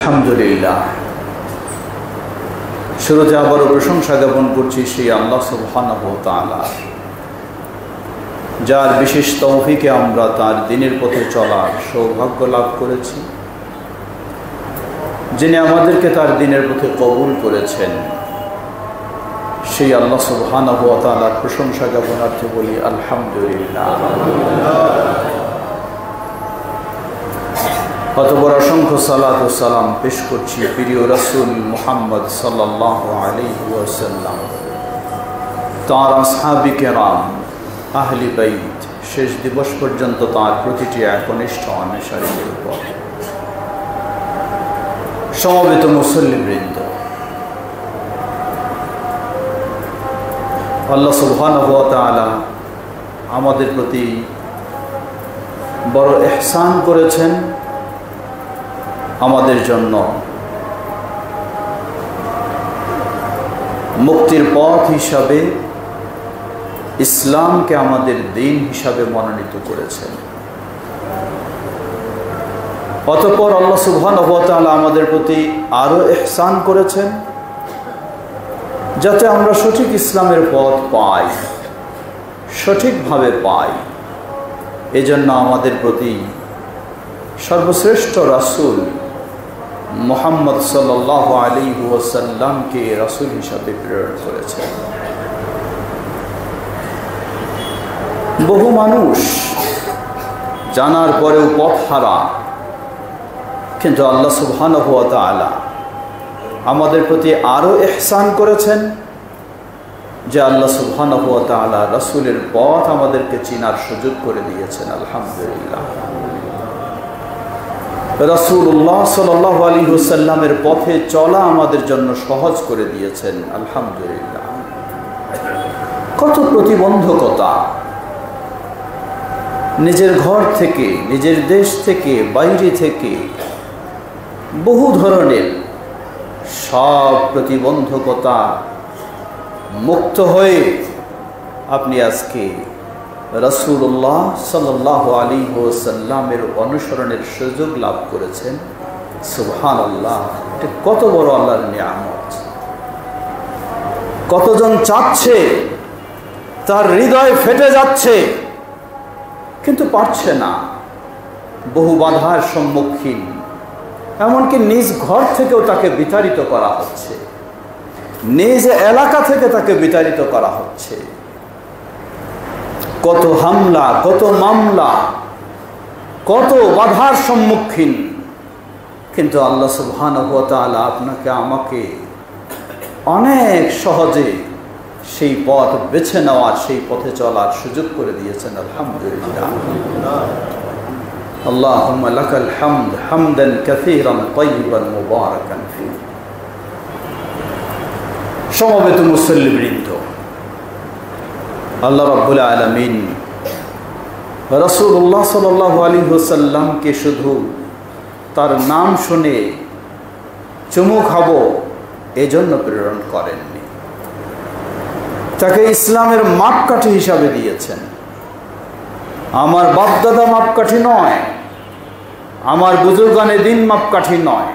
আলহামদুলিল্লাহ, শুরুতে আবারও প্রশংসা জ্ঞাপন করছি সেই আল্লাহ সুবহানাহু ওয়া তাআলা, যার বিশেষ তৌফিকে আমরা তার দিনের পথে চলার সৌভাগ্য লাভ করেছি, যিনি আমাদেরকে তার দিনের পথে কবুল করেছেন। সেই আল্লাহ সুবহানাহু ওয়া তাআলার প্রশংসা জ্ঞাপনার্থে বলি আলহামদুলিল্লাহ। অতঃপর অসংখ্য সালাত ও সালাম পেশ করছি প্রিয় রাসূল মুহাম্মদ সাল্লাল্লাহু আলাইহি ওয়াসাল্লাম, তাঁর আসহাবি কেরাম, আহলি বাইত, শেষ দিবস পর্যন্ত তাঁর প্রতিটি একনিষ্ঠ অনুসারীদের উপর। সমবেত মুসল্লিবৃন্দ, আল্লাহ সুবহানাহু ওয়া তাআলা আমাদের প্রতি বড় ইহসান করেছেন। আমাদের জন্য মুক্তির পথ হিসাবে ইসলামকে আমাদের দিন হিসাবে মনোনীত করেছেন। অতঃপর আল্লাহ সুবহানাহু ওয়া তাআলা আমাদের প্রতি আরো ইহসান করেছেন, যাতে আমরা সঠিক ইসলামের পথ পাই, সঠিকভাবে পাই। এজন্য আমাদের প্রতি সর্বশ্রেষ্ঠ রাসূল মুহাম্মদ সাল্লাল্লাহু আলাইহি ওয়াসাল্লামকে রাসূল হিসাবে প্রেরণ করেছেন। বহু মানুষ জানার পরেও পথহারা, কিন্তু আল্লাহ সুবহানাহু ওয়া তাআলা আমাদের প্রতি আরো ইহসান করেছেন যে আল্লাহ সুবহানাহু ওয়া তাআলা রাসূলের পথ আমাদেরকে চিনার সুযোগ করে দিয়েছেন। আলহামদুলিল্লাহ, রাসূলুল্লাহ সাল্লাল্লাহু আলাইহি ওয়াসাল্লামের পথে চলা আমাদের জন্য সহজ করে দিয়েছেন। আলহামদুলিল্লাহ, কত প্রতিবন্ধকতা নিজের ঘর থেকে, নিজের দেশ থেকে, বাইরে থেকে, বহু ধরনের সব প্রতিবন্ধকতা মুক্ত হয়ে আপনি আজকে রাসূলুল্লাহ সাল্লাল্লাহু আলাইহি ওয়াসাল্লামের অনুসরণের সুযোগ লাভ করেছেন। সুবহানাল্লাহ, এটা কত বড় আল্লাহর নিয়ামত। কতজন চাচ্ছে, তার হৃদয় ফেটে যাচ্ছে, কিন্তু পারছে না, বহু বাধার সম্মুখীন, এমনকি নিজ ঘর থেকেও তাকে বিতাড়িত করা হচ্ছে, নিজ এলাকা থেকে তাকে বিতাড়িত করা হচ্ছে। কত হামলা, কত মামলা, কত বাধার সম্মুখীন, কিন্তু আল্লাহ সুবহানাহু ওয়া তাআলা আপনাকে আমাকে অনেক সহজে সেই পথ বেছে নেওয়ার, সেই পথে চলার সুযোগ করে দিয়েছেন। আলহামদুলিল্লাহ, আল্লাহুম্মা লাকাল হামদ হামদান কাসীরান তাইয়িবান মুবারাকান ফীহ। সমবেত মুসল্লিবৃন্দ, আল্লাহ রাব্বুল আলামিন রাসূলুল্লাহ সাল্লাল্লাহু আলাইহি ওয়াসাল্লামকে শুধু তার নাম শুনে চুমু খাবো এজন্য প্রেরণ করেননি, তাকে ইসলামের মাপকাঠি হিসাবে দিয়েছেন। আমার বাপদাদা মাপকাঠি নয়, আমার বুজুর্গানে দিন মাপকাঠি নয়,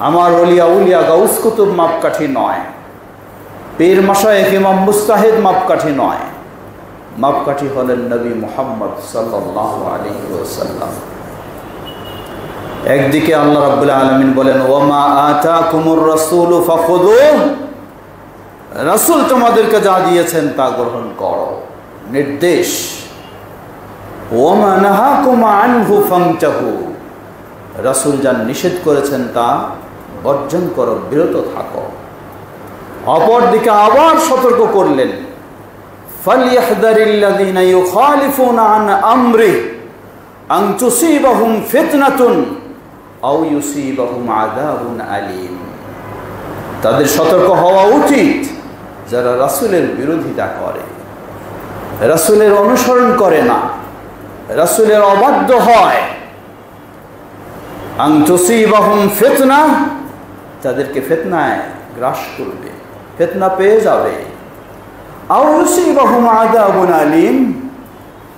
আমার ওলিয়া উলিয়া গাউস কুতুব মাপকাঠি নয়, পীর মাশায়েখ ইমাম মুস্তাহিদ মাপকাঠি নয়। মাপকাঠি হলেন নবী মুহাম্মদ সাল্লাল্লাহু আলাইহি ওয়াসাল্লাম। একদিকে আল্লাহ রাব্বুল আলামিন বলেন, ওয়ামা আতাকুমুর রাসূলু ফাখুযুহু, রাসূল তোমাদেরকে যা দিয়েছেন তা গ্রহণ করো, নির্দেশ। ওয়ামা নাহাকুম আনহু ফান্তাহু, রাসূল যা নিষেধ করেছেন তা বর্জন করো, বিরত থাকো। অপরদিকে আবার সতর্ক করলেন, ফালইহযারিল্লাযীনা ইউখালিফুনা আন আমরিহি আন তুসীবাহুম ফিতনাতুন আও ইউসীবাহুম আযাবুন আলীম। তাদের সতর্ক হওয়া উচিত যারা রাসূলের বিরোধিতা করে, রাসূলের অনুসরণ করে না, রাসূলের অবাধ্য হয়। আন তুসীবাহুম ফিতনা, তাদেরকে ফিতনায় গ্রাস করবে, ফিতনা পেয়ে যাবে। আও ইউসীবাহুম আযাবুন আলীম,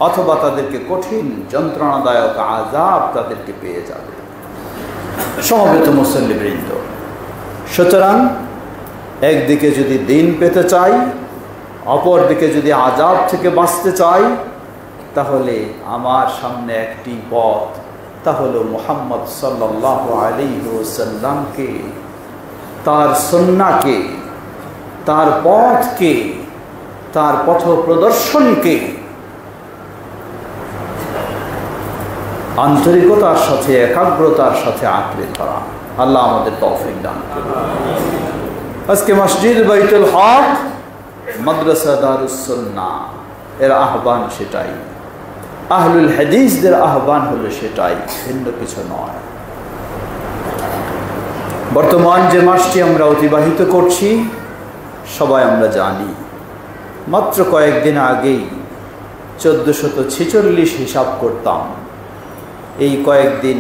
অথবা তাদেরকে কঠিন যন্ত্রণাদায়ক আযাব তাদেরকে পেয়ে যাবে। সমবেত মুসল্লিবৃন্দ, সুতরাং একদিকে যদি দিন পেতে চাই, অপরদিকে যদি আযাব থেকে বাঁচতে চাই, তাহলে আমার সামনে একটি পথ, তা হলো মুহাম্মদ সাল্লাল্লাহু আলাইহি ওয়াসাল্লামকে, তার সুন্নাহকে, তার পথকে, তার পথ প্রদর্শনকে আন্তরিকতার সাথে, একাগ্রতার সাথে আঁকড়ে ধরা। আল্লাহ আমাদের তৌফিক দান করুন। আজকে মসজিদ বাইতুল হক, মাদ্রাসা দারুস সুন্নাহ এর আহ্বান সেটাই, আহলুল হাদিসদের আহ্বান হলো সেটাই, ভিন্ন কিছু নয়। বর্তমান যে মাসটি আমরা অতিবাহিত করছি সবাই আমরা জানি, মাত্র কয়েকদিন আগেই 1446 হিসাব করতাম, এই কয়েকদিন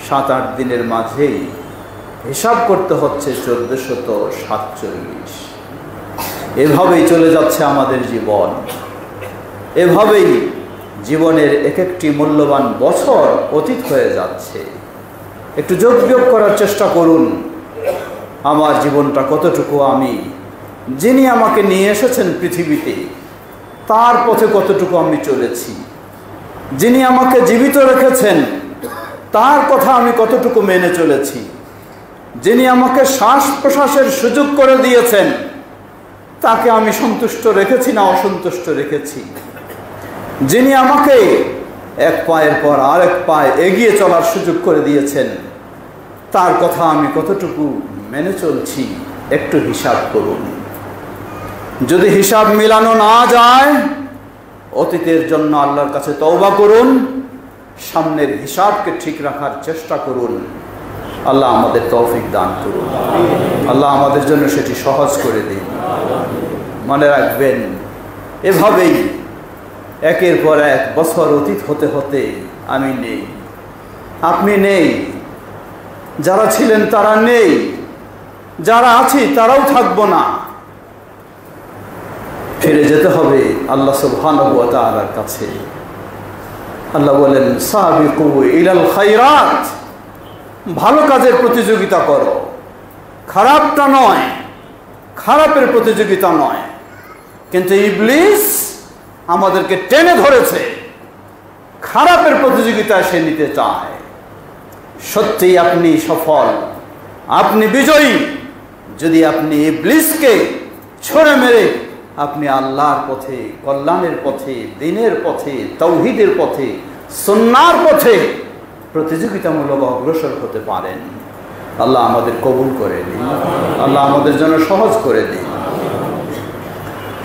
7-8 দিনের মাঝেই হিসাব করতে হচ্ছে 1447। এভাবেই চলে যাচ্ছে আমাদের জীবন, এভাবেই জীবনের এক একটি মূল্যবান বছর অতীত হয়ে যাচ্ছে। একটু যোগ বিয়োগ করার চেষ্টা করুন, আমার জীবনটা কতটুকু আমি, যিনি আমাকে নিয়ে এসেছেন পৃথিবীতে, তার পথে কতটুকু আমি চলেছি, যিনি আমাকে জীবিত রেখেছেন তার কথা আমি কতটুকু মেনে চলেছি, যিনি আমাকে শ্বাস প্রশ্বাসের সুযোগ করে দিয়েছেন তাকে আমি সন্তুষ্ট রেখেছি না অসন্তুষ্ট রেখেছি, যিনি আমাকে এক পায়ের পর আরেক পায়ে এগিয়ে চলার সুযোগ করে দিয়েছেন তার কথা আমি কতটুকু মেনে চলছি, একটু হিসাব করুন। যদি হিসাব মিলানো না যায়, অতীতের জন্য আল্লাহর কাছে তওবা করুন, সামনের হিসাবকে ঠিক রাখার চেষ্টা করুন। আল্লাহ আমাদের তৌফিক দান করুন, আল্লাহ আমাদের জন্য সেটি সহজ করে দিন। মনে রাখবেন, এভাবেই একের পর এক বছর অতীত হতে হতে আমি নেই, আপনি নেই, যারা ছিলেন তারা নেই, যারা আছি তারাও থাকবো না। ফিরে যেতে হবে আল্লাহ সুবহানাহু ওয়া তাআলার কাছে। আল্লাহ বলেন, সাবিকু ইলাল খায়রাত, ভালো কাজের প্রতিযোগিতা করো, খারাপটা নয়, খারাপের প্রতিযোগিতা নয়। কিন্তু ইবলিস আমাদেরকে টেনে ধরেছে, খারাপের প্রতিযোগিতায় সে নিতে চায়। সত্যি আপনি সফল, আপনি বিজয়ী যদি আপনি ইবলিসকে ছুঁড়ে মেরে আপনি আল্লাহর পথে, কল্যাণের পথে, দ্বীনের পথে, তাওহীদের পথে, সুন্নাহর পথে প্রতিযোগিতামূলক অগ্রসর হতে পারেন। আল্লাহ আমাদের কবুল করে দিন, আল্লাহ আমাদের জন্য সহজ করে দিন।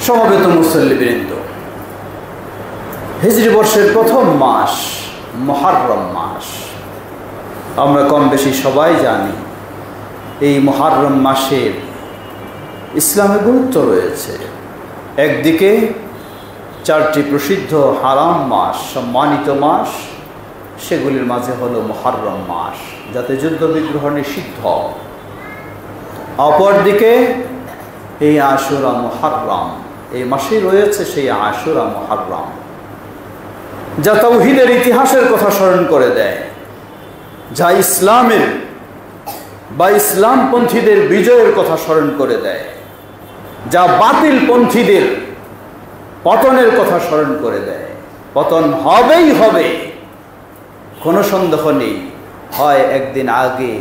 সমবেত মুসল্লিবৃন্দ, হিজরি বর্ষের প্রথম মাস মুহররম মাস, আমরা কম বেশি সবাই জানি এই মুহররম মাসের ইসলামে গুরুত্ব রয়েছে। একদিকে 4টি প্রসিদ্ধ হারাম মাস, সম্মানিত মাস, সেগুলির মাঝে হলো মুহররম মাস, যাতে যুদ্ধ বিগ্রহ নিষিদ্ধ। অপরদিকে এই আশুরা মুহররম, এই মাসে রয়েছে সেই আশুরা মুহররম, যা তাওহীদের ইতিহাসের কথা স্মরণ করে দেয়, যা ইসলামের বা ইসলামপন্থীদের বিজয়ের কথা স্মরণ করে দেয়, যা বাতিল পন্থীদের পতনের কথা স্মরণ করে দেয়। পতন হবেই হবে, কোনো সন্দেহ নেই, হয় একদিন আগে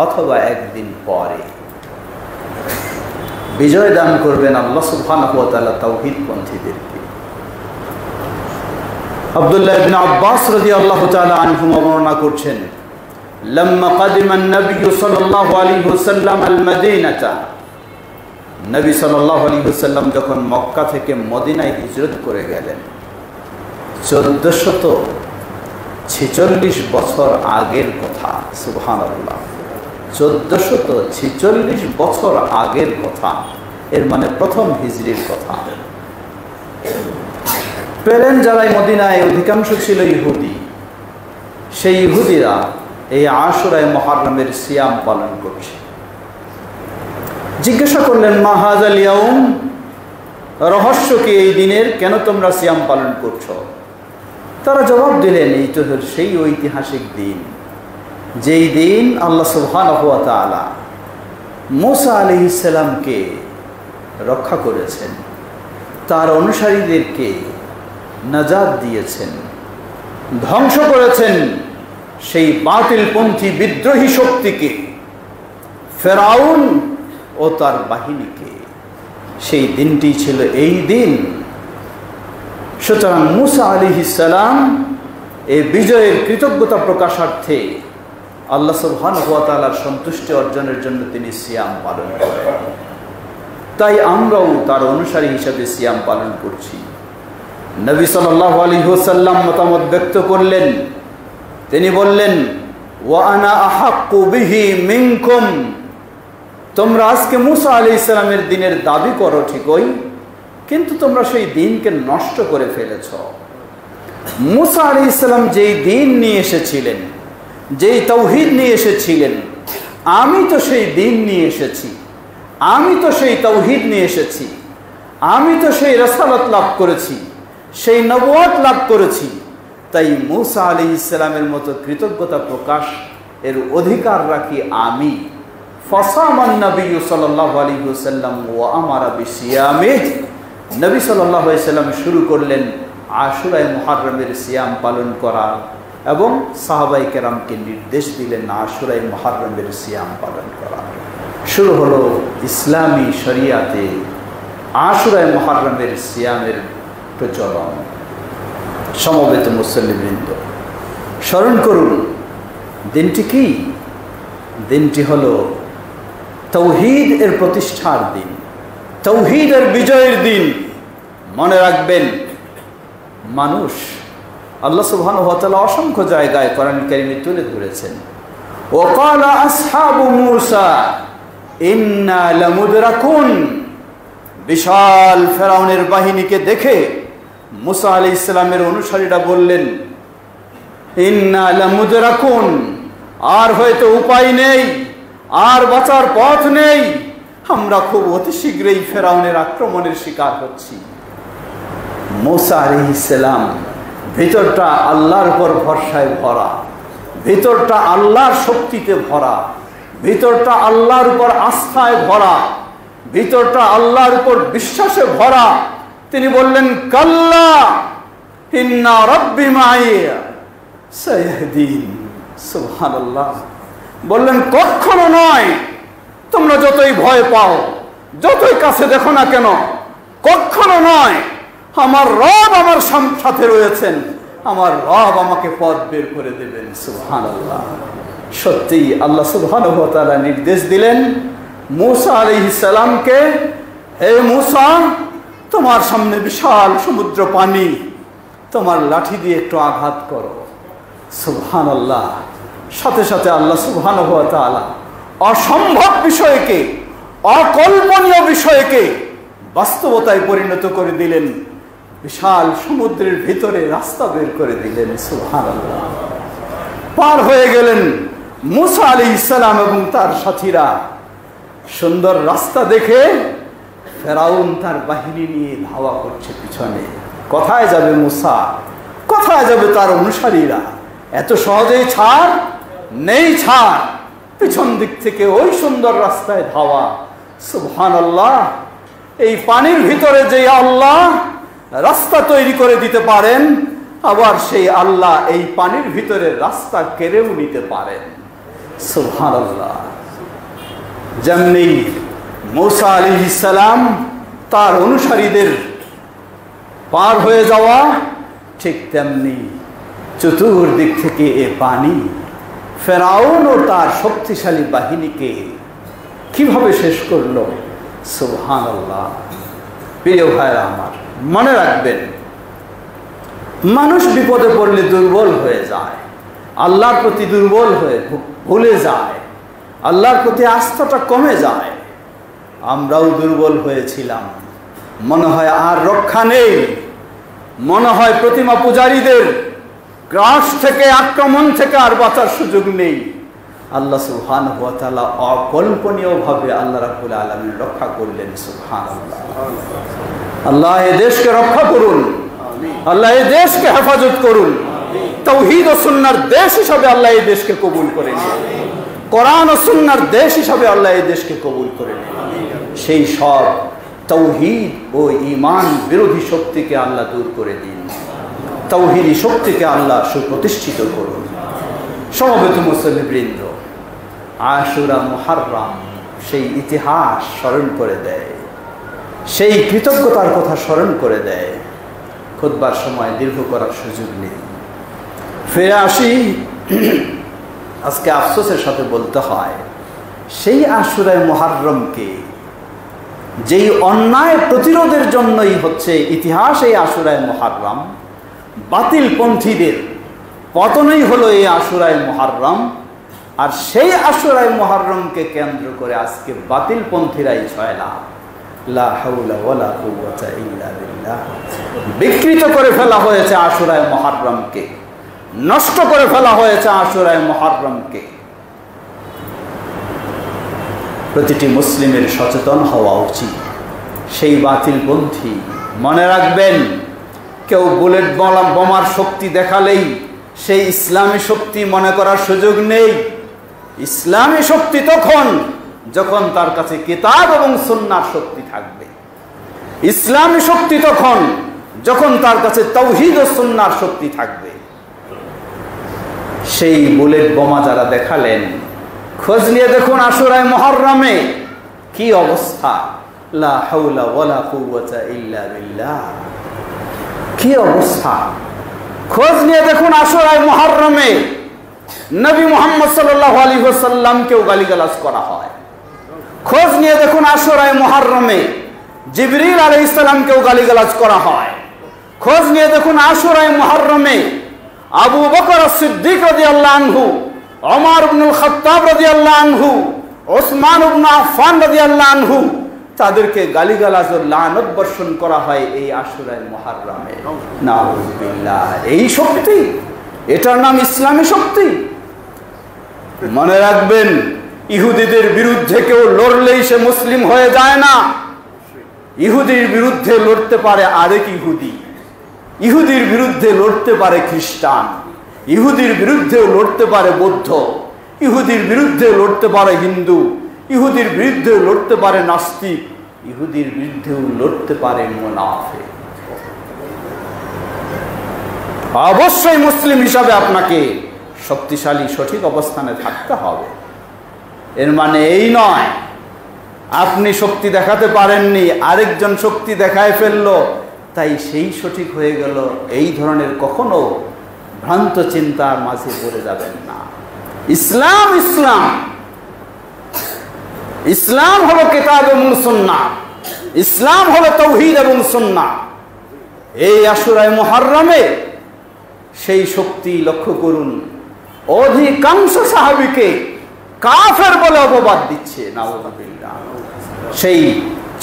অথবা একদিন পরে। বিজয় দান করবেন আল্লাহ সুবহানাহু ওয়া তাআলা তাওহীদ পন্থীদেরকে। আব্দুল্লাহ ইবনে আব্বাস রাদিয়াল্লাহু তাআলা আনহু বর্ণনা করছেন, লাম্মা কাদিমান নবী সাল্লাল্লাহু আলাইহি ওয়াসাল্লাম আল মদিনাতা, নবী সাল্লাল্লাহু আলাইহি ওয়াসাল্লাম যখন মক্কা থেকে মদিনায় হিজরত করে গেলেন, 1446 বছর আগের কথা। সুবহানাল্লাহ, 1446 বছর আগের কথা, এর মানে প্রথম হিজরির কথা। পেলেন যারা মদিনায়, অধিকাংশ ছিল ইহুদি। সেই ইহুদিরা এই আশুরায়ে মুহররমের সিয়াম পালন করছে। জিজ্ঞাসা করলেন, মা হাযাল ইয়াউম, রহস্য কি এই দিনের, কেন তোমরা সিয়াম পালন করছো? তারা জবাব দিলেন, এই তো সেই ঐতিহাসিক দিন যেই দিন আল্লাহ সুবহানাহু ওয়া তাআলা মূসা আলাইহিস সালামকে রক্ষা করেছেন, তার অনুসারীদেরকে নাজাত দিয়েছেন, ধ্বংস করেছেন সেই বাতিলপন্থী বিদ্রোহী শক্তিকে, ফেরাউন ও তার বাহিনীকে। সেই দিনটি ছিল এই দিন। সুতরাং মূসা আলাইহিস সালাম এই বিজয়ের কৃতজ্ঞতা প্রকাশার্থে আল্লাহ সুবহানাহু ওয়া তাআলার সন্তুষ্টি অর্জনের জন্য তিনি সিয়াম পালন করেন। তাই আমরাও তার অনুসারী হিসেবে সিয়াম পালন করছি। নবী সাল্লাল্লাহু আলাইহি ওয়াসাল্লাম মতামত ব্যক্ত করলেন, তিনি বললেন, ওয়া আনা আহাক্কু বিহি মিনকুম, তোমরা আজকে মূসা আলাইহিস সালামের দিনের দাবি করো ঠিকই, কিন্তু তোমরা সেই দিনকে নষ্ট করে ফেলেছ। মূসা আলাইহিস সালাম যেই দিন নিয়ে এসেছিলেন, যেই তাওহীদ নিয়ে এসেছিলেন, আমি তো সেই দিন নিয়ে এসেছি, আমি তো সেই তাওহীদ নিয়ে এসেছি, আমি তো সেই রাসালাত লাভ করেছি, সেই নবুয়ত লাভ করেছি। তাই মূসা আলাইহিস সালামের মতো কৃতজ্ঞতা প্রকাশ এর অধিকার রাখি আমি। ফাসামান নবী সাল্লাল্লাহু আলাইহি ওয়াসাল্লাম ওয়া আমারা বিসিয়ামিহি, নবী সাল্লাল্লাহু আলাইহি ওয়াসাল্লাম শুরু করলেন আশুরায়ে মুহররমের সিয়াম পালন করা এবং সাহাবায়ে কেরামকে নির্দেশ দিলেন আশুরায়ে মুহররমের সিয়াম পালন করা। শুরু হলো ইসলামী শরিয়াতে আশুরায়ে মুহররমের সিয়ামের প্রচলন। সমবেত মুসল্লিবৃন্দ, স্মরণ করুন দিনটি কি? দিনটি হলো তাওহীদ এর প্রতিষ্ঠার দিন, তাওহীদের বিজয়ের দিন। মনে রাখবেন, মানুষ আল্লাহ সুবহানাহু ওয়া তাআলা অসংখ্য জায়গায় কোরআন কারীমে তুলে ধরেছেন, ওয়াকালা আসহাবু মূসা ইন্না লামুদরাকুন। বিশাল ফেরাউনের বাহিনীকে দেখে মূসা আলাইহিস সালামের অনুসারীরা বললেন, ইন্না লামুদরাকুন, আর হয়তো উপায় নেই, আর বাঁচার পথ নেই, আমরা খুব অতি শীঘ্রই ফেরাউনের আক্রমণের শিকার হচ্ছি। মূসা আলাইহিস সালাম ভিতরটা আল্লাহর উপর ভরসায় ভরা, ভিতরটা আল্লাহর শক্তিতে ভরা, ভিতরটা আল্লাহর উপর আস্থায় ভরা, ভিতরটা আল্লাহর উপর বিশ্বাসে ভরা। তিনি বললেন, কাল্লা ইন্না রাব্বি মাইয়া সায়াহদিন। সুবহানাল্লাহ। বললেন, কখনো নয়, তোমরা যতই ভয় পাও, যতই কাছে দেখো না কেন, কখনো নয়, আমার রব আমার সাথে রয়েছেন, আমার রব আমাকে পথ বের করে দেবেন। সুবহানাল্লাহ। সত্যি আল্লাহ সুবহানাহু ওয়া তাআলা নির্দেশ দিলেন মূসা আলাইহিস সালামকে, হে মূসা, তোমার সামনে বিশাল সমুদ্র পানি, তোমার লাঠি দিয়ে একটু আঘাত করো। সুবহানাল্লাহ। সাথে সাথে আল্লাহ সুবহানাহু ওয়া তাআলা অসম্ভব বিষয়কে, অকল্পনীয় বিষয়কে বাস্তবতায় পরিণত করে দিলেন, বিশাল সমুদ্রের ভিতরে রাস্তা বের করে দিলেন। সুবহানাল্লাহ। পার হয়ে গেলেন মূসা আলাইহিস সালাম এবং তার সাথীরা। সুন্দর রাস্তা দেখে ফেরাউন তার বাহিনী নিয়ে ধাওয়া করছে পিছনে। কোথায় যাবে মূসা? কোথায় যাবে তার অনুসারীরা? এত সহজেই ছাড় নেই, ছাড়। পিছন দিক থেকে ওই সুন্দর রাস্তায় ধাওয়া। সুবহানাল্লাহ। এই পানির ভিতরে যে আল্লাহ রাস্তা তৈরি করে দিতে পারেন, আবার সেই আল্লাহ এই পানির ভিতরে রাস্তা কেড়েও নিতে পারেন। সুবহানাল্লাহ। যেমনি মূসা আলাইহিস সালাম তার অনুসারীদের পার হয়ে যাওয়া, ঠিক তেমনি চতুর্দিক থেকে এ পানি ফেরাউন ও তার শক্তিশালী বাহিনীকে কিভাবে শেষ করলো। সুবহানাল্লাহ। প্রিয় ভাইরা আমার, মনে রাখবেন, মানুষ বিপদে পড়লে দুর্বল হয়ে যায়, আল্লাহর প্রতি দুর্বল হয়ে ভুলে যায়, আল্লাহর প্রতি আস্থাটা কমে যায়। আমরাও দুর্বল হয়েছিলাম, মনে হয় আর রক্ষা নেই, মনে হয় প্রতিমা পূজারীদের গ্রাস থেকে, আক্রমণ থেকে আর বাঁচার সুযোগ নেই। আল্লাহ সুবহানাহু ওয়া তাআলা অকল্পনীয়ভাবে আল্লাহ রাব্বুল আলামিন রক্ষা করলেন। সুবহানাল্লাহ। আল্লাহ এই দেশকে রক্ষা করুন, আল্লাহ এই দেশকে হেফাজত করুন। তাওহীদ ও সুন্নাহর দেশ হিসাবে আল্লাহ এই দেশকে কবুল করে নিন। কোরআন ও সুন্নাহর দেশ হিসাবে আল্লাহ এই দেশকে কবুল করে নিন। সেই সব তাওহীদ ও ঈমান বিরোধী শক্তিকে আল্লাহ দূর করে দিন। তাওহীদি শক্তিকে আল্লাহ সুপ্রতিষ্ঠিত করুন। সমবেত মুসলিমবৃন্দ, আশুরা মুহাররম সেই ইতিহাস স্মরণ করে দেয়, সেই কৃতজ্ঞতার কথা স্মরণ করে দেয়। খুতবার সময় দীর্ঘ করার সুযোগ নেই, ফিরে আসি। আজকে আফসোসের সাথে বলতে হয়, সেই আশুরায় মুহাররমকে, যেই অন্যায় প্রতিরোধের জন্যই হচ্ছে ইতিহাস এই আশুরায় মুহাররম, বাতিল পন্থীদের পতনই হলো এই আশুরায় মুহাররম। আর সেই আশুরায় মুহাররমকে কেন্দ্র করে আজকে বাতিল পন্থীরাই জয়লাভ। লা হাওলা ওয়ালা কুওয়াতা ইল্লা বিল্লাহ। বিকৃত করে ফেলা হয়েছে আশুরায় মুহাররমকে, নষ্ট করে ফেলা হয়েছে আশুরায় মুহাররমকে। প্রতিটি মুসলিমের সচেতন হওয়া উচিত। সেই বাতিলপন্থী, মনে রাখবেন, কেউ বুলেট বোমার শক্তি দেখালেই সেই ইসলামী শক্তি মনে করার সুযোগ নেই। ইসলামী শক্তি তখন যখন তার কাছে কিতাব এবং সুন্নাহর শক্তি থাকবে। ইসলামী শক্তি তখন যখন তার কাছে তাওহীদ ও সুন্নাহর শক্তি থাকবে। সেই বুলেট বোমা যারা দেখালেন, খোঁজ নিয়ে দেখুন আশুরায় মুহাররমে কি অবস্থা। লা হাওলা ওয়ালা কুওয়াতা ইল্লা বিল্লাহ, কি অবস্থা। খোঁজ নিয়ে দেখুন আশুরায় মুহাররমে নবী মুহাম্মদ সাল্লাল্লাহু আলাইহি ওয়াসাল্লামকেও গালিগালাজ করা হয়। খোঁজ নিয়ে দেখুন আশুরায় মুহাররমে জিবরিল আলাইহিস সালামকেও গালিগালাজ করা হয়। খোঁজ নিয়ে দেখুন আশুরায় মুহাররমে আবু বকর সিদ্দিক রাদিয়াল্লাহু আনহু, ওমর ইবনুল খাত্তাব রাদিয়াল্লাহু আনহু, ওসমান ইবনে আফফান রাদিয়াল্লাহু আনহু, তাদেরকে গালিগালাজ ও লানত বর্ষণ করা হয় এই আশুরায় মুহাররমে। নাউযুবিল্লাহ। এই শক্তি, এটার নাম ইসলামী শক্তি। মনে রাখবেন, ইহুদিদের বিরুদ্ধে কেউ লড়লেই সে মুসলিম হয়ে যায় না। ইহুদির বিরুদ্ধে লড়তে পারে আরেক ইহুদি, ইহুদির বিরুদ্ধে লড়তে পারে খ্রিস্টান, ইহুদির বিরুদ্ধেও লড়তে পারে বৌদ্ধ, ইহুদির বিরুদ্ধে লড়তে পারে হিন্দু, ইহুদির বিরুদ্ধে লড়তে পারে নাস্তিক, ইহুদির বিরুদ্ধেও লড়তে পারে মুনাফিক। অবশ্যই মুসলিম হিসাবে আপনাকে শক্তিশালী সঠিক অবস্থানে থাকতে হবে। এর মানে এই নয় আপনি শক্তি দেখাতে পারেননি, আরেকজন শক্তি দেখায় ফেললো, তাই সেই সঠিক হয়ে গেল। এই ধরনের কখনো ভ্রান্ত চিন্তার মাঝে পড়ে যাবেন না। ইসলাম ইসলাম ইসলাম হলো কিতাব এবং সুন্নাহ, ইসলাম হলো তাওহীদ এবং সুন্নাহ। এই আশুরায় মুহাররমে সেই শক্তি লক্ষ্য করুন, অধিকাংশ সাহাবীকে কাফের বলে অপবাদ দিচ্ছে। নাউযুবিল্লাহ। সেই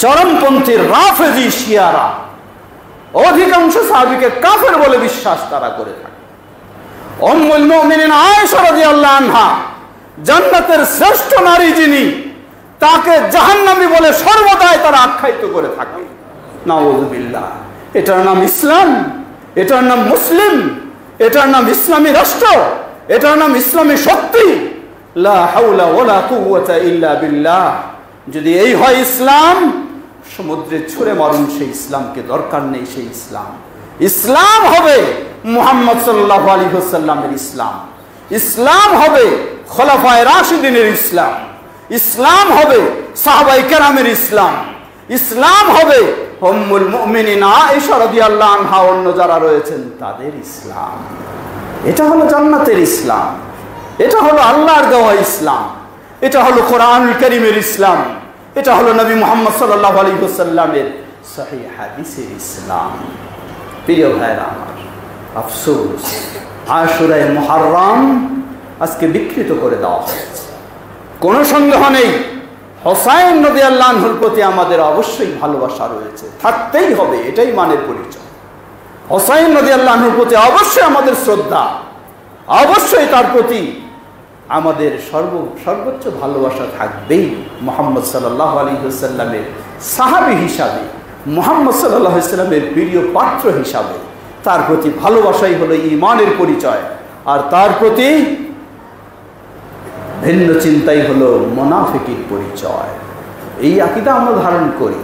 চরমপন্থীর রাফেজি শিয়ারা অধিকাংশ সাহাবীকে কাফের বলে বিশ্বাস তারা করে থাকে। উম্মুল মুমিনিন আয়েশা রাদিয়াল্লাহু আনহা, জান্নাতের শ্রেষ্ঠ নারী যিনি, তাকে জাহান্নামী বলে সর্বদাই তারা আখ্যায়িত করে থাকে। নাউযুবিল্লাহ। এটার নাম ইসলাম, এটার নাম মুসলিম, এটার নাম ইসলামী রাষ্ট্র, এটার নাম ইসলামী শক্তি। লা হাওলা ওয়ালা কুওয়াতা ইল্লা বিল্লাহ। যদি এই হয় ইসলাম, সমুদ্রে ছুঁড়ে মারুন সেই ইসলামকে, দরকার নেই সেই ইসলাম। ইসলাম হবে মুহাম্মদ সাল্লাল্লাহু আলাইহি ওয়াসাল্লামের ইসলাম, ইসলাম হবে খোলাফায়ে রাশিদিনের ইসলাম, ইসলাম হবে সাহাবায়ে কেরামের ইসলাম, ইসলাম হবে উম্মুল মুমিনিন আয়েশা রাদিয়াল্লাহু আনহা, অন্য যারা রয়েছেন তাদের ইসলাম। এটা হলো জান্নাতের ইসলাম, এটা হলো আল্লাহর দেওয়া ইসলাম, এটা হলো কোরআনুল কারীমের ইসলাম, এটা হলো নবী মুহাম্মদ সাল্লাল্লাহু আলাইহি ওয়াসাল্লামের সহিহ হাদিসের ইসলাম। প্রিয় ভাইরা আমার, আফসোস আশুরায়ে মুহাররম আজকে বিকৃত করে দেওয়া হয়েছে। কোনো সন্দেহ নেই, হোসাইন রাদিয়াল্লাহু আনহুর প্রতি আমাদের অবশ্যই ভালোবাসা রয়েছে, থাকতেই হবে, এটাই মানের পরিচয়। হোসাইন রাদিয়াল্লাহু আনহুর প্রতি অবশ্যই আমাদের শ্রদ্ধা, অবশ্যই তার প্রতি আমাদের সর্বোচ্চ ভালোবাসা থাকবেই। মুহাম্মদ সাল্লাল্লাহু আলাইহি ওয়াসাল্লামের সাহাবী হিসাবে, মুহাম্মদ সাল্লাল্লাহু আলাইহি ওয়াসাল্লামের প্রিয় পাত্র হিসাবে তার প্রতি ভালোবাসাই হলো ঈমানের পরিচয়, আর তার প্রতি ভিন্ন চিন্তাই হলো মুনাফিকের পরিচয়। এই আকীদা আমরা ধারণ করি,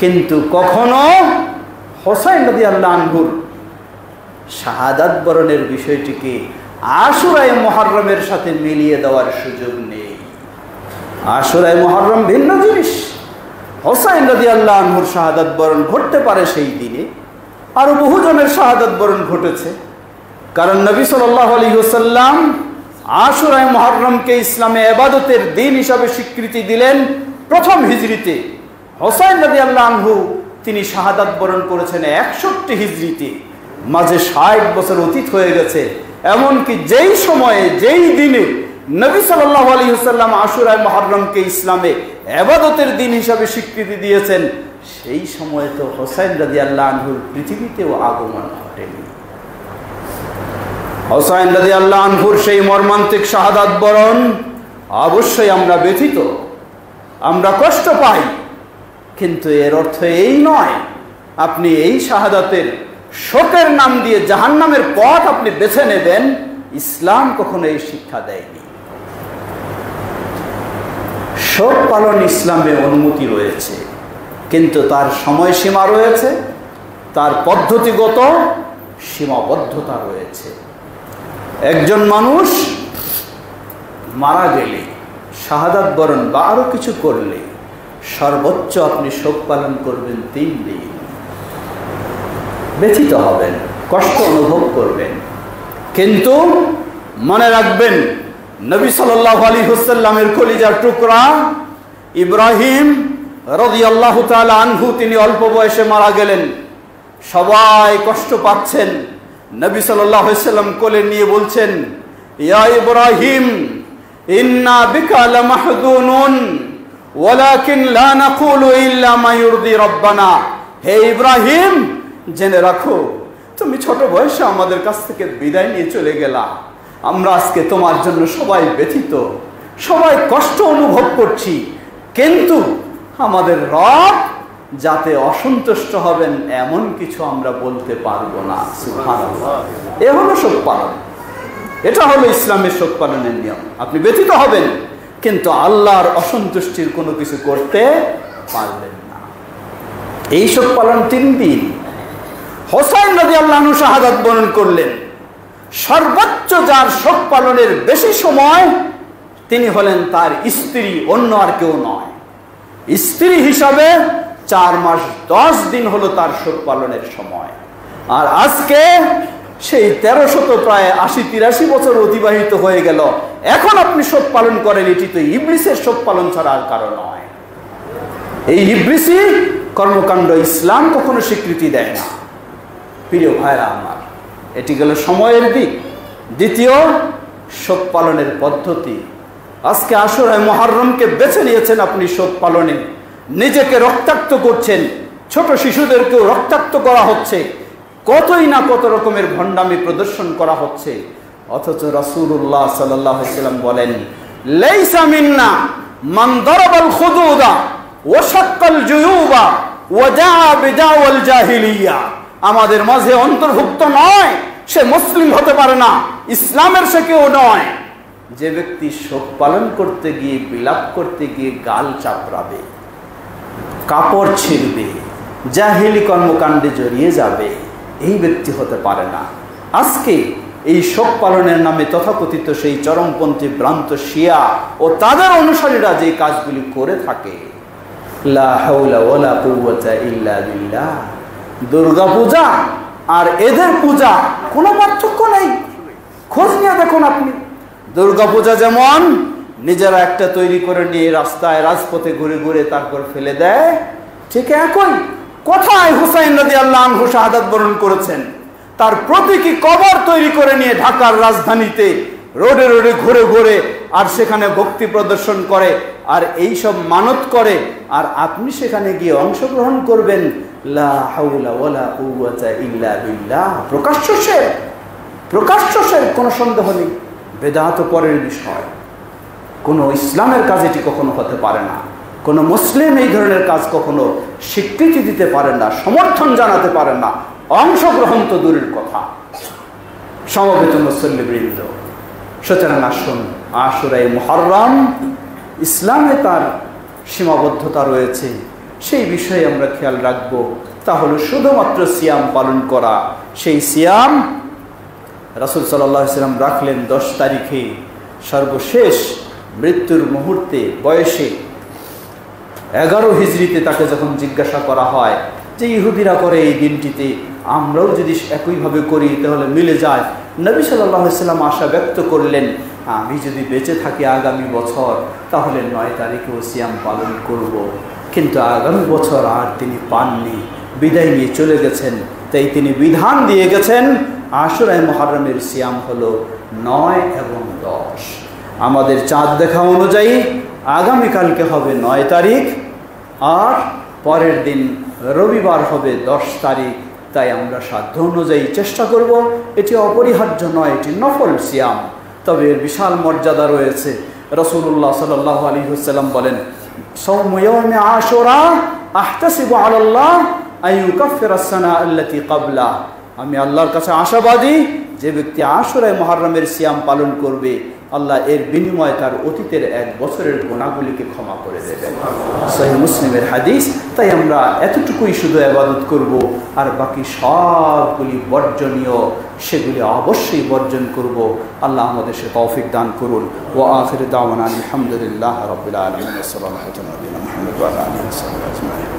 কিন্তু কখনো হোসাইন রাদিয়াল্লাহু আনহুর শাহাদাত বরণের বিষয়টিকে আশুরায়ে মুহররমের সাথে মিলিয়ে দেওয়ার সুযোগ নেই। আশুরায়ে মুহররম ভিন্ন জিনিস। হোসাইন রাদিয়াল্লাহু আনহুর শাহাদাত বরণ ঘটতে পারে সেই দিনে, আরো বহুজনের শাহাদাত বরণ ঘটেছে, কারণ নবী সাল্লাল্লাহু আলাইহি ওয়াসাল্লাম আশুরায়ে মুহররমকে ইসলামে ইবাদতের দিন হিসাবে স্বীকৃতি দিলেন প্রথম হিজরিতে। হোসাইন রাদিয়াল্লাহু আনহু তিনি শাহাদাত বরণ করেছেন 61 হিজরিতে। মাঝে 60 বছর অতীত হয়ে গেছে। এমনকি যেই সময়ে যেই দিনে নবী সাল্লাল্লাহু আলাইহি ওয়াসাল্লাম আশুরায়ে মুহররমকে ইসলামে ইবাদতের দিন হিসাবে স্বীকৃতি দিয়েছেন, সেই সময়ে তো হোসাইন রাদিয়াল্লাহু আনহুর পৃথিবীতেও আগমন ঘটেনি। হোসাইন রাদিয়াল্লাহু আনহুর সেই মর্মান্তিক শাহাদাত বরণ অবশ্যই আমরা ব্যথিত, আমরা কষ্ট পাই, কিন্তু এর অর্থ এই নয় আপনি এই শাহাদাতের শোকের নাম দিয়ে জাহান্নামের পথ আপনি বেছে নেবেন। ইসলাম কখনো এই শিক্ষা দেয়নি। শোক পালন ইসলামে অনুমতি রয়েছে, কিন্তু তার সময়সীমা রয়েছে, তার পদ্ধতিগত সীমাবদ্ধতা রয়েছে। একজন মানুষ মারা গেলে, শাহাদাত বরণ বা আরো কিছু করলে সর্বোচ্চ আপনি শোক পালন করবেন 3 দিন। ব্যথিত হবেন, কষ্ট অনুভব করবেন, কিন্তু মনে রাখবেন নবী সাল্লাল্লাহু আলাইহি ওয়াসাল্লামের কলিজার টুকরা ইব্রাহিম রাদিয়াল্লাহু তাআলা আনহু তিনি অল্প বয়সে মারা গেলেন। সবাই কষ্ট পাচ্ছেন। নবী সাল্লাল্লাহু আলাইহি ওয়াসাল্লাম কোলে নিয়ে বলছেন, ইয়া ইব্রাহিম ইন্না বিকা লামাহজুনুন ওয়ালাকিন লা নাকুলু ইল্লা মা ইরদি রাব্বানা। হে ইব্রাহিম, জেনে রাখো তুমি ছোট বয়সে আমাদের কাছ থেকে বিদায় নিয়ে চলে গেলা। আমরা আজকে তোমার জন্য সবাই ব্যথিত, সবাই কষ্ট অনুভব করছি, কিন্তু আমাদের রব যাতে অসন্তুষ্ট হবেন এমন কিছু আমরা বলতে পারবো না। সুবহানাল্লাহ। এ হলো শোক পালন, এটা হলো ইসলামের শোক পালনের নিয়ম। আপনি ব্যথিত হবেন, কিন্তু আল্লাহর অসন্তুষ্টির কোনো কিছু করতে পারবেন না। এই শোক পালন 3 দিন। হোসাইন রাদিয়াল্লাহু আনহু শাহাদাত বরণ করলেন। সর্বোচ্চ যার শোক পালনের বেশি সময় তিনি হলেন তার স্ত্রী, অন্য আর কেউ নয়। স্ত্রী হিসাবে 4 মাস 10 দিন হলো তার শোক পালনের সময়। আর আজকে সেই 1300 প্রায় 80-83 বছর অতিবাহিত হয়ে গেল, এখন আপনি শোক পালন করেন। এটি তো ইবলিসের শোক পালন ছাড়া আর কারো নয়। এই ইবলিসি কর্মকাণ্ড ইসলাম কখনো স্বীকৃতি দেয় না। প্রিয় ভাইরা আমার, এটি গেল সময়ের দিক। দ্বিতীয়, শোক পালনের পদ্ধতি। আজকে আশুরায়ে মুহররমকে বেছে নিয়েছেন আপনি শোক পালনে, নিজেকে রক্তাক্ত করছেন, ছোট শিশুদেরকেও রক্তাক্ত করা হচ্ছে, কতই না কত রকমের ভণ্ডামি প্রদর্শন করা হচ্ছে। অথচ রাসূলুল্লাহ সাল্লাল্লাহু আলাইহি ওয়াসাল্লাম বলেন, লাইসা মিন্না মান দারাবাল খুদুদা ওয়া শাক্কাল জুয়ুবা ওয়া দাআ বিদাওয়াল জাহিলিয়া। আমাদের মাঝে অন্তর্ভুক্ত নয়, সে মুসলিম হতে পারে না, ইসলামের সে কেউ নয়, যে ব্যক্তি শোক পালন করতে গিয়ে, বিলাপ করতে গিয়ে গাল চাপড়াবে, কাপড় ছিঁড়বে, জাহিলি কর্মকাণ্ডে জড়িয়ে যাবে, এই ব্যক্তি হতে পারে না। আজকে এই শোক পালনের নামে তথাকথিত সেই চরমপন্থী ভ্রান্ত শিয়া ও তাদের অনুসারীরা যে কাজগুলি করে থাকে, লা হাওলা ওয়ালা কুওয়াতা ইল্লা বিল্লাহ। দুর্গা পূজা আর এদের পূজা কোনো পার্থক্য নেই। খোঁজ নিয়ে দেখুন আপনি। দুর্গা পূজা যেমন নিজেরা একটা তৈরি করে নিয়ে রাস্তায় রাজপথে ঘুরে ঘুরে তারপর ফেলে দেয়, ঠিক একই কোথায় হুসাইন রাদিয়াল্লাহু আনহু শাহাদাত বরণ করেছেন, তার প্রতীকী কবর তৈরি করে নিয়ে ঢাকার রাজধানীতে রোডে রোডে ঘুরে ঘুরে আর সেখানে ভক্তি প্রদর্শন করে আর এই সব মানত করে, আর আপনি সেখানে গিয়ে অংশগ্রহণ করবেন। লা হাওলা ওয়ালা কুওয়াতা ইল্লা বিল্লাহ। প্রকাশ্যে কোনো সন্দেহ নেই। বেদাত পরের বিষয়, কোনো ইসলামের কাজ এটি কখনো হতে পারে না। কোনো মুসলিম এই ধরনের কাজ কখনো স্বীকৃতি দিতে পারেন না, সমর্থন জানাতে পারেন না, অংশগ্রহণ তো দূরের কথা। সমবেত মুসল্লিবৃন্দ, সুতরাং আসুন আশুরাই মুহররম ইসলামে তার সীমাবদ্ধতা রয়েছে, সেই বিষয়ে আমরা খেয়াল রাখব। তাহলে শুধুমাত্র সিয়াম পালন করা, সেই সিয়াম রাসূল সাল্লাল্লাহু আলাইহি ওয়াসাল্লাম রাখলেন 10 তারিখে, সর্বশেষ মৃত্যুর মুহূর্তে বয়সে 11 হিজরিতে তাকে যখন জিজ্ঞাসা করা হয় যে ইহুদিরা করে এই দিনটিতে, আমরাও যদি একইভাবে করি তাহলে মিলে যায়। নবী সাল্লাল্লাহু আলাইহি ওয়াসাল্লাম আশা ব্যক্ত করলেন, আমি যদি বেঁচে থাকি আগামী বছর তাহলে 9 তারিখেও সিয়াম পালন করব। কিন্তু আগামী বছর আর তিনি পাননি, বিদায় নিয়ে চলে গেছেন। তাই তিনি বিধান দিয়ে গেছেন আশুরায়ে মুহররমের সিয়াম হলো 9 এবং 10। আমাদের চাঁদ দেখা অনুযায়ী আগামীকালকে হবে 9 তারিখ, আর পরের দিন রবিবার হবে 10 তারিখ। তাই আমরা সাধ্য অনুযায়ী চেষ্টা করব। এটি অপরিহার্য নয়, এটি নফল সিয়াম, তবে এর বিশাল মর্যাদা রয়েছে। রাসূলুল্লাহ সাল্লাল্লাহু আলাইহি ওয়াসাল্লাম বলেন, সাওমু ইয়াউমি আশুরা আহতাসিবু আলাল্লাহ আন ইউকাফিরা আস-সানা আল্লাতী ক্বাবলা। আমি আল্লাহর কাছে আশাবাদী, যে ব্যক্তি আশুরায়ে মুহররমের সিয়াম পালন করবে, আল্লাহ এর বিনিময়ে তার অতীতের 1 বছরের গুনাহগুলিকে ক্ষমা করে দেবেন। সহিহ মুসলিমের হাদিস। তাই আমরা এতটুকুই শুধু ইবাদত করব, আর বাকি সবগুলি বর্জনীয়, সেগুলি অবশ্যই বর্জন করব। আল্লাহ আমাদের সে তৌফিক দান করুন। ওয়া আখিরু দাওয়ানা আলহামদুলিল্লাহি রাব্বিল আলামিন। সাল্লাল্লাহু আলা নবিয়িনা মুহাম্মদ ওয়া আলা আলিহি ওয়া সাহবিহি আজমাইন।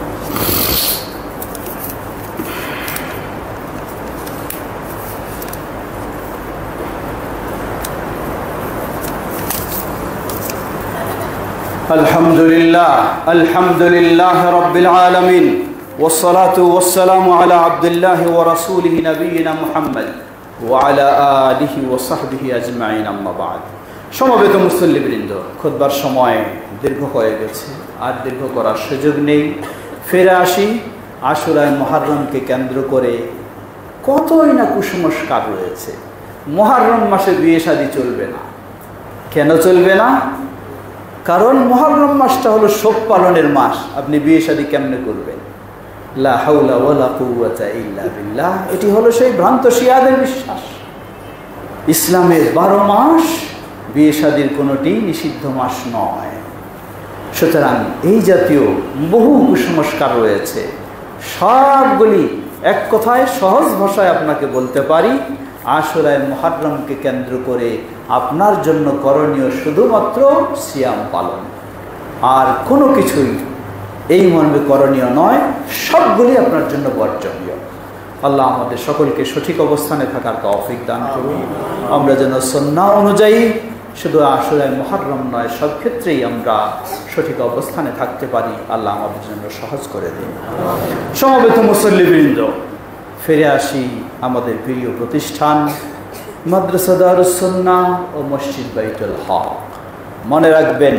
আলহামদুলিল্লাহ রাব্বিল আলামিন, ওয়াসসালাতু ওয়াসসালামু আলা আবদিল্লাহি ওয়া রাসূলিহি নবিয়িনা মুহাম্মদ ওয়া আলা আলিহি ওয়া সাহবিহি আজমাইন, আম্মা বা'দ। সমবেত মুসল্লিবৃন্দ, খুতবার সময় দীর্ঘ হয়ে গেছে, আর দীর্ঘ করার সুযোগ নেই। ফিরে আসি আশুরায়ে মুহররমকে কেন্দ্র করে কতই না কুসংস্কার রয়েছে। মুহররম মাসে বিয়ে শাদী চলবে না। কেন চলবে না? কারণ মুহররম মাসটা হলো শোক পালনের মাস। আপনি বিয়ে শাদী কেমনে করবেন? লা হাওলা ওয়ালা কুওয়াতা ইল্লা বিল্লাহ। এটি হলো সেই ভ্রান্ত শিয়াদের বিশ্বাস। ইসলামের 12 মাস, বিয়ে শাদীর কোনোটি নিষিদ্ধ মাস নয়। সুতরাং এই জাতীয় বহু কুসংস্কার রয়েছে, সবগুলি এক কথায় সহজ ভাষায় আপনাকে বলতে পারি। আশুরায়ে মুহররমকে কেন্দ্র করে আপনার জন্য করণীয় শুধুমাত্র সিয়াম পালন, আর কোনো কিছুই এই মর্মে করণীয় নয়। সবগুলি আপনার জন্য বর্জনীয়। আল্লাহ আমাদের সকলকে সঠিক অবস্থানে থাকার তৌফিক দান করুন। আমরা যেন সুন্নাহ অনুযায়ী শুধু আশুরায়ে মুহররম নয়, সব ক্ষেত্রেই আমরা সঠিক অবস্থানে থাকতে পারি। আল্লাহ আমাদের জন্য সহজ করে দিন। সমবেত মুসল্লিবৃন্দ, ফিরে আসি আমাদের প্রিয় প্রতিষ্ঠান মাদ্রাসা দারুস সুন্নাহ ও মসজিদ বাইতুল হক। মনে রাখবেন,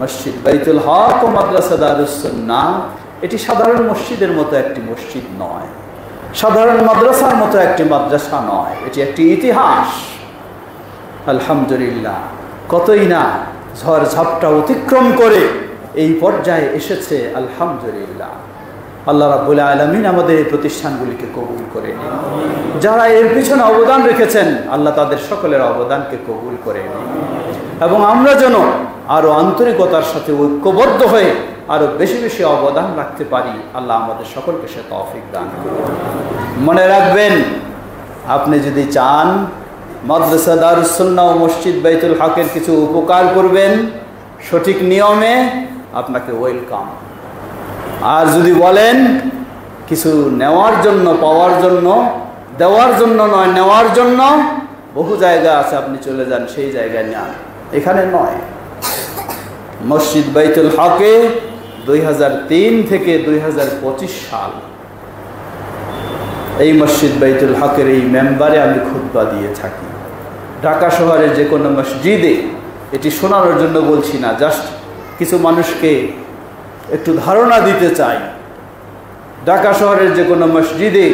মসজিদ বাইতুল হক ও মাদ্রাসা দারুস সুন্নাহ এটি সাধারণ মসজিদের মতো একটি মসজিদ নয়, সাধারণ মাদ্রাসার মতো একটি মাদ্রাসা নয়। এটি একটি ইতিহাস। আলহামদুলিল্লাহ, কতই না ঝড় ঝাপটা অতিক্রম করে এই পর্যায়ে এসেছে। আলহামদুলিল্লাহ, আল্লাহ রাব্বুল আলামিন আমাদের এই প্রতিষ্ঠানগুলিকে কবুল করে নিন। যারা এর পিছনে অবদান রেখেছেন, আল্লাহ তাদের সকলের অবদানকে কবুল করে নিন, এবং আমরা যেন আরও আন্তরিকতার সাথে ঐক্যবদ্ধ হয়ে আরও বেশি বেশি অবদান রাখতে পারি। আল্লাহ আমাদের সকলকে সে তৌফিক দান করুন। মনে রাখবেন, আপনি যদি চান মাদ্রাসা দারুস সুন্নাহ ও মসজিদ বাইতুল হকের কিছু উপকার করবেন সঠিক নিয়মে, আপনাকে ওয়েলকাম। আর যদি বলেন কিছু নেওয়ার জন্য, পাওয়ার জন্য, দেওয়ার জন্য নয়, নেওয়ার জন্য, বহু জায়গা আছে, আপনি চলে যান, সেই জায়গায় নেন, এখানে নয়। মসজিদ বাইতুল হকে 2003 থেকে 2025 সাল এই মসজিদ বাইতুল হকের এই মেম্বারে আমি খুতবা দিয়ে থাকি। ঢাকা শহরের যে কোনো মসজিদে, এটি শোনানোর জন্য বলছি না, জাস্ট কিছু মানুষকে একটু ধারণা দিতে চাই। ঢাকা শহরের যে কোনো মসজিদে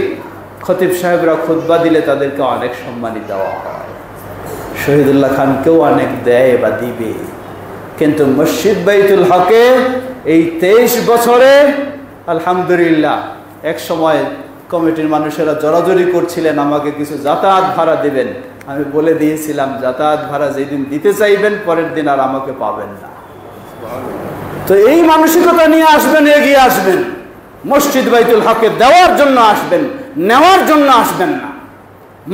খতিব সাহেবরা খুতবা দিলে তাদেরকে অনেক সম্মানী দেওয়া হয়, শহীদুল্লাহ খানকেও অনেক দেয় বা দিবে। কিন্তু মসজিদ বাইতুল হকে এই 23 বছরে আলহামদুলিল্লাহ, এক সময় কমিটির মানুষেরা জড়াজড়ি করছিলেন আমাকে কিছু যাতায়াত ভাড়া দেবেন। আমি বলে দিয়েছিলাম যাতায়াত ভাড়া যেদিন দিতে চাইবেন পরের দিন আর আমাকে পাবেন না। তো এই মানসিকতা নিয়ে আসবেন, এগিয়ে আসবেন, মসজিদ বাইতুল হকে দেওয়ার জন্য আসবেন, নেওয়ার জন্য আসবেন না।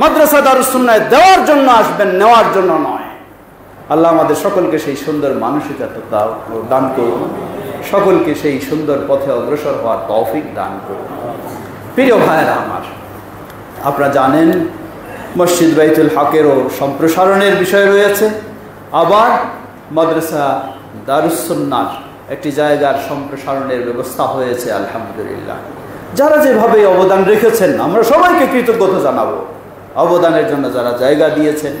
মাদ্রাসা দারুস সুন্নাহ দেওয়ার জন্য আসবেন, নেওয়ার জন্য নয়। আল্লাহ আমাদের সকলকে সেই সুন্দর মানসিকতা দান করুন, সকলকে সেই সুন্দর পথে অগ্রসর হওয়ার তৌফিক দান করুন। প্রিয় ভাইয়েরা আমার, আপনারা জানেন মসজিদ বাইতুল হকেরও সম্প্রসারণের বিষয় রয়েছে, আবার মাদ্রাসা দারুস সুন্নাহর একটি জায়গার সম্প্রসারণের ব্যবস্থা হয়েছে আলহামদুলিল্লাহ। যারা যেভাবে অবদান রেখেছেন আমরা সবাইকে কৃতজ্ঞতা জানাবো। অবদানের জন্য যারা জায়গা দিয়েছেন,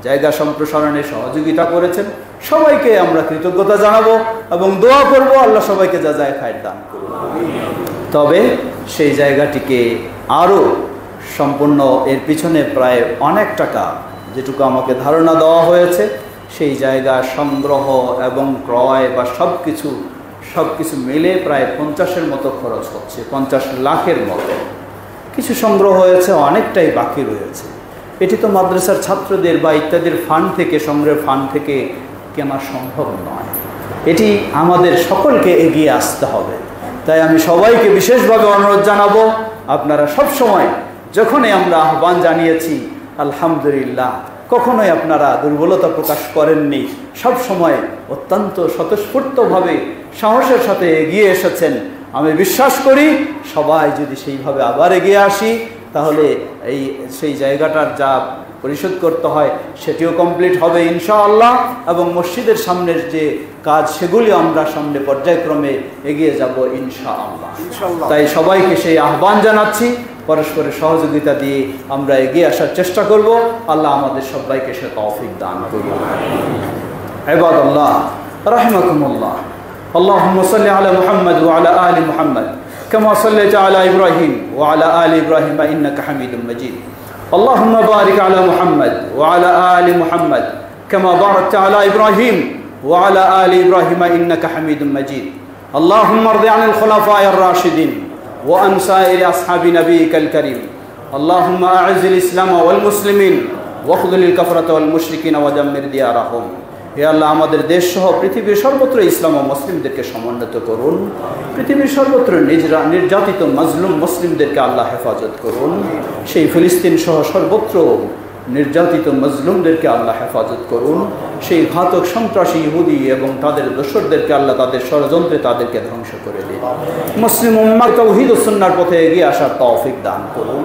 জায়গা সম্প্রসারণে সহযোগিতা করেছেন, সবাইকে আমরা কৃতজ্ঞতা জানাবো এবং দোয়া করব আল্লাহ সবাইকে জাযায়ে খায়র দান করুন। তবে সেই জায়গাটিকে আরও সম্পূর্ণ এর পিছনে প্রায় অনেক টাকা, যেটুকু আমাকে ধারণা দেওয়া হয়েছে, সেই জায়গা সংগ্রহ এবং ক্রয় বা সব কিছু মিলে প্রায় 50-এর মতো খরচ হচ্ছে, 50 লাখের মতো। কিছু সংগ্রহ হয়েছে, অনেকটাই বাকি রয়েছে। এটি তো মাদ্রাসার ছাত্রদের বা ইত্যাদির ফান্ড থেকে, সংগ্রহের ফান্ড থেকে কেনা সম্ভব নয়। এটি আমাদের সকলকে এগিয়ে আসতে হবে। তাই আমি সবাইকে বিশেষভাবে অনুরোধ জানাবো, আপনারা সব সময় যখনই আমরা আহ্বান জানিয়েছি আলহামদুলিল্লাহ, কখনোই আপনারা দুর্বলতা প্রকাশ করেননি, সব সময় অত্যন্ত স্বতঃস্ফূর্তভাবে সাহসের সাথে এগিয়ে এসেছেন। আমি বিশ্বাস করি সবাই যদি সেইভাবে আবার এগিয়ে আসি তাহলে সেই জায়গাটার যা পরিশোধ করতে হয় সেটিও কমপ্লিট হবে ইনশাআল্লাহ, এবং মসজিদের সামনের যে কাজ সেগুলি আমরা সামনে পর্যায়ক্রমে এগিয়ে যাব ইনশাআল্লাহ। তাই সবাইকে সেই আহ্বান জানাচ্ছি, পরস্পরের সহযোগিতা দিয়ে আমরা এগিয়ে আসার চেষ্টা করব। আল্লাহ আমাদের সবাইকে সে তৌফিক দান করুন। ইবাদাল্লাহ রাহিমাকুমুল্লাহ, আল্লাহুম্মা সাল্লি আলা মুহাম্মদ ওয়া আলা আলি মুহাম্মদ কামা সাল্লাইতা আলা ইব্রাহিম ওয়া আলা আলি ইব্রাহিম ইন্নাকা হামিদুম মাজিদ। আল্লাহুম্মা বারিক আলা মুহাম্মদ ওয়া আলা আলি মুহাম্মদ কামা বারাকতা আলা ইব্রাহিম ওয়া আলা আলি ইব্রাহিম ইন্নাকা হামিদুম মাজিদ। আল্লাহুম্মা আরদি আনিল খুলাফায়ে আর-রাশিদিন وعن سائر أصحاب نبيك الكريم. اللهم أعز الإسلام والمسلمين واخذل الكفرة والمشركين ودمر ديارهم. হে আল্লাহ, আমাদের দেশ সহ পৃথিবীর সর্বত্র ইসলাম ও মুসলিমদেরকে সমুন্নত করুন। পৃথিবীর সর্বত্র নির্যাতিত মাজলুম মুসলিমদেরকে আল্লাহ হেফাজত করুন। সেই ফিলিস্তিন সহ সর্বত্র নির্যাতিত মজলুমদেরকে আল্লাহ হেফাজত করুন। সেই ঘাতক সন্ত্রাসী ইহুদি এবং তাদের দোসরদেরকে আল্লাহ তাদের ষড়যন্ত্রে তাদেরকে ধ্বংস করে দিন। মুসলিম উম্মাহ তাওহীদ ও সুন্নাহর পথে এগিয়ে আসার তৌফিক দান করুন।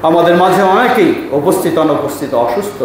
আমাদের মাঝে অনেকেই উপস্থিত অনুপস্থিত অসুস্থ